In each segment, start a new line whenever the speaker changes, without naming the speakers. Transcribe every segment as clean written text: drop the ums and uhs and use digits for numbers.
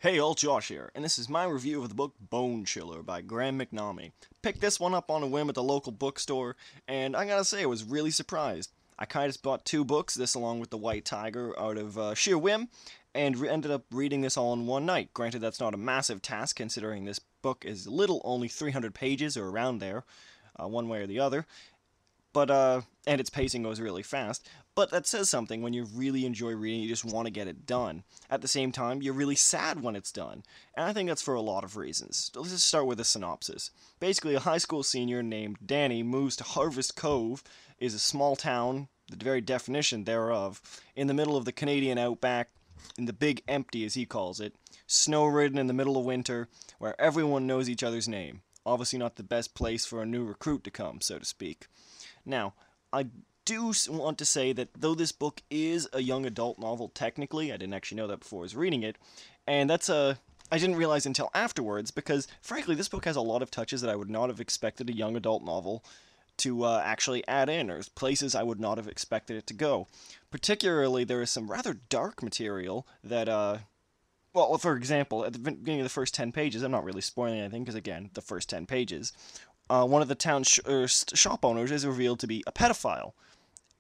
Hey all, Josh here, and this is my review of the book Bonechilelr by Mcnamme. Picked this one up on a whim at the local bookstore, and I gotta say I was really surprised. I kinda just bought two books, this along with The White Tiger, out of sheer whim, and ended up reading this all in one night. Granted, that's not a massive task, considering this book is little, only 300 pages, or around there, one way or the other, and its pacing goes really fast. But that says something. When you really enjoy reading, you just want to get it done. At the same time, you're really sad when it's done. And I think that's for a lot of reasons. Let's just start with a synopsis. Basically, a high school senior named Danny moves to Harvest Cove, is a small town, the very definition thereof, in the middle of the Canadian outback, in the big empty as he calls it, snow-ridden in the middle of winter, where everyone knows each other's name. Obviously not the best place for a new recruit to come, so to speak. Now, I do want to say that though this book is a young adult novel technically, I didn't actually know that before I was reading it, and I didn't realize until afterwards, because frankly this book has a lot of touches that I would not have expected a young adult novel to actually add in, or places I would not have expected it to go. Particularly, there is some rather dark material that, well, for example, at the beginning of the first 10 pages, I'm not really spoiling anything, because again, the first 10 pages, one of the town's shop owners is revealed to be a pedophile.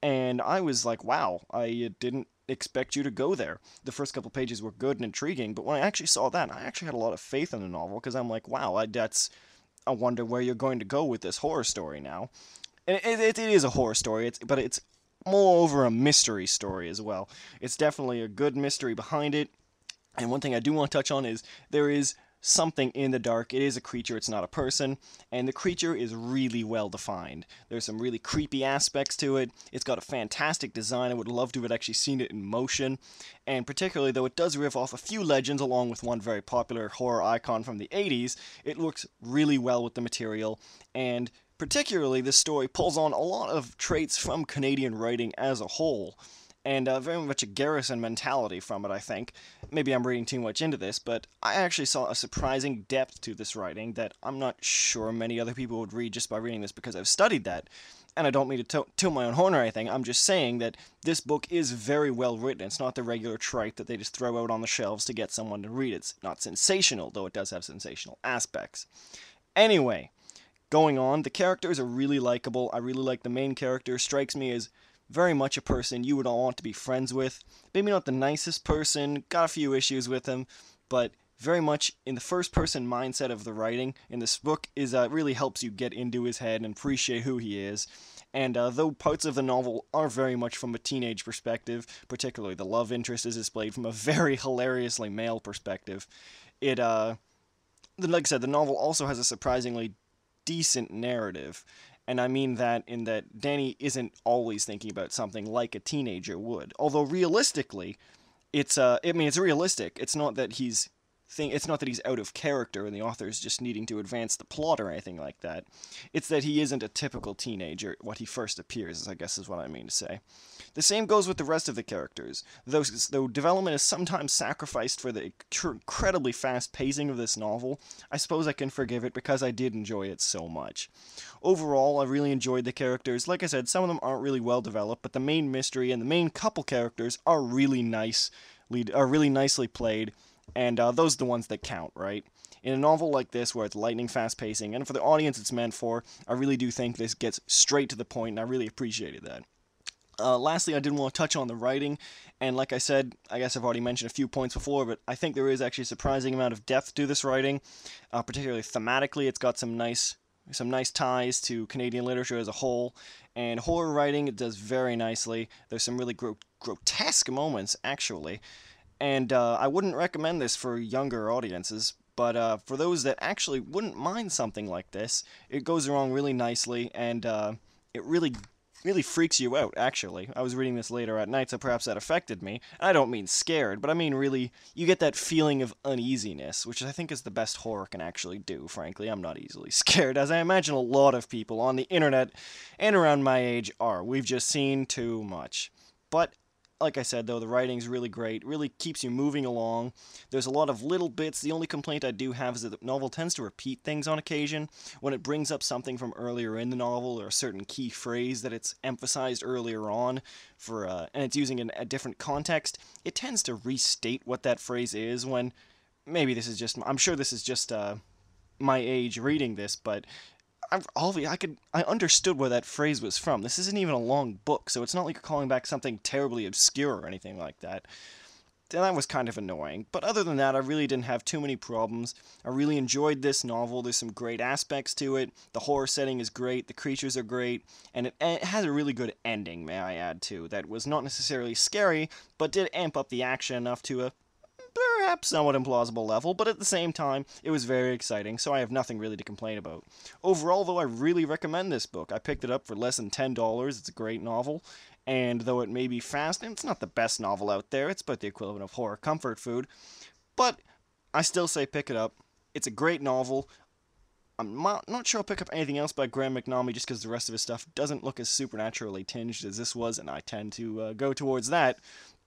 And I was like, wow, I didn't expect you to go there. The first couple pages were good and intriguing, but when I actually saw that, I actually had a lot of faith in the novel, because I'm like, wow, I wonder where you're going to go with this horror story now. And it is a horror story, but it's moreover a mystery story as well. It's definitely a good mystery behind it. And one thing I do want to touch on is there is something in the dark. It is a creature, it's not a person, and the creature is really well defined. There's some really creepy aspects to it. It's got a fantastic design. I would love to have actually seen it in motion, and particularly though it does riff off a few legends along with one very popular horror icon from the 80s, it works really well with the material, and particularly this story pulls on a lot of traits from Canadian writing as a whole, and very much a garrison mentality from it, I think. Maybe I'm reading too much into this, but I actually saw a surprising depth to this writing that I'm not sure many other people would read just by reading this, because I've studied that. And I don't mean to toot my own horn or anything, I'm just saying that this book is very well written. It's not the regular tripe that they just throw out on the shelves to get someone to read. It's not sensational, though it does have sensational aspects. Anyway, going on, the characters are really likable. I really like the main character. Strikes me as very much a person you would all want to be friends with. Maybe not the nicest person, got a few issues with him, but very much in the first person mindset of the writing in this book is really helps you get into his head and appreciate who he is. And though parts of the novel are very much from a teenage perspective, particularly the love interest is displayed from a very hilariously male perspective, like I said, the novel also has a surprisingly decent narrative. And I mean that in that Danny isn't always thinking about something like a teenager would. Although realistically, it's realistic. It's not that he's out of character and the author is just needing to advance the plot or anything like that. It's that he isn't a typical teenager, what he first appears, I guess is what I mean to say. The same goes with the rest of the characters. Though development is sometimes sacrificed for the incredibly fast pacing of this novel, I suppose I can forgive it because I did enjoy it so much. Overall, I really enjoyed the characters. Like I said, some of them aren't really well developed, but the main mystery and the main couple characters are really really nicely played, and those are the ones that count, right? In a novel like this, where it's lightning fast pacing, and for the audience it's meant for, I really do think this gets straight to the point, and I really appreciated that. Lastly, I did want to touch on the writing, and like I said, I guess I've already mentioned a few points before, but I think there is actually a surprising amount of depth to this writing, particularly thematically. It's got some nice ties to Canadian literature as a whole, and horror writing it does very nicely. There's some really grotesque moments, actually, and I wouldn't recommend this for younger audiences, but for those that actually wouldn't mind something like this, it goes along really nicely, and it really freaks you out, actually. I was reading this later at night, so perhaps that affected me. I don't mean scared, but I mean really, you get that feeling of uneasiness, which I think is the best horror can actually do, frankly. I'm not easily scared, as I imagine a lot of people on the internet and around my age are. We've just seen too much. But like I said, though, the writing's really great, really keeps you moving along. There's a lot of little bits. The only complaint I do have is that the novel tends to repeat things on occasion. When it brings up something from earlier in the novel, or a certain key phrase that it's emphasized earlier on, and it's using in a different context, it tends to restate what that phrase is when maybe this is just, I'm sure this is just my age reading this, but I understood where that phrase was from. This isn't even a long book, so it's not like you're calling back something terribly obscure or anything like that. That was kind of annoying. But other than that, I really didn't have too many problems. I really enjoyed this novel. There's some great aspects to it. The horror setting is great. The creatures are great. And it has a really good ending, may I add, too. That was not necessarily scary, but did amp up the action enough to a perhaps somewhat implausible level, but at the same time, it was very exciting, so I have nothing really to complain about. Overall, though, I really recommend this book. I picked it up for less than $10. It's a great novel, and though it may be fast, and it's not the best novel out there, it's about the equivalent of horror comfort food, but I still say pick it up. It's a great novel. I'm not sure I'll pick up anything else by Graham Mcnamme just because the rest of his stuff doesn't look as supernaturally tinged as this was, and I tend to go towards that.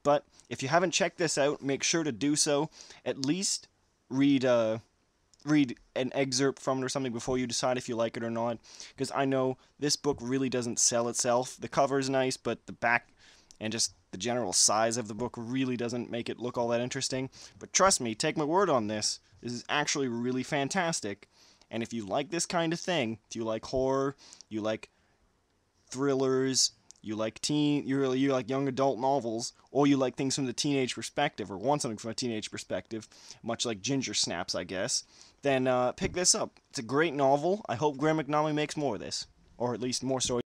But if you haven't checked this out, make sure to do so. At least read read an excerpt from it or something before you decide if you like it or not. Because I know this book really doesn't sell itself. The cover is nice, but the back and just the general size of the book really doesn't make it look all that interesting. But trust me, take my word on this. This is actually really fantastic. And if you like this kind of thing, if you like horror, you like thrillers, you like you like young adult novels, or you like things from the teenage perspective, or want something from a teenage perspective, much like Ginger Snaps, I guess, then pick this up. It's a great novel. I hope Graham Mcnamme makes more of this, or at least more stories.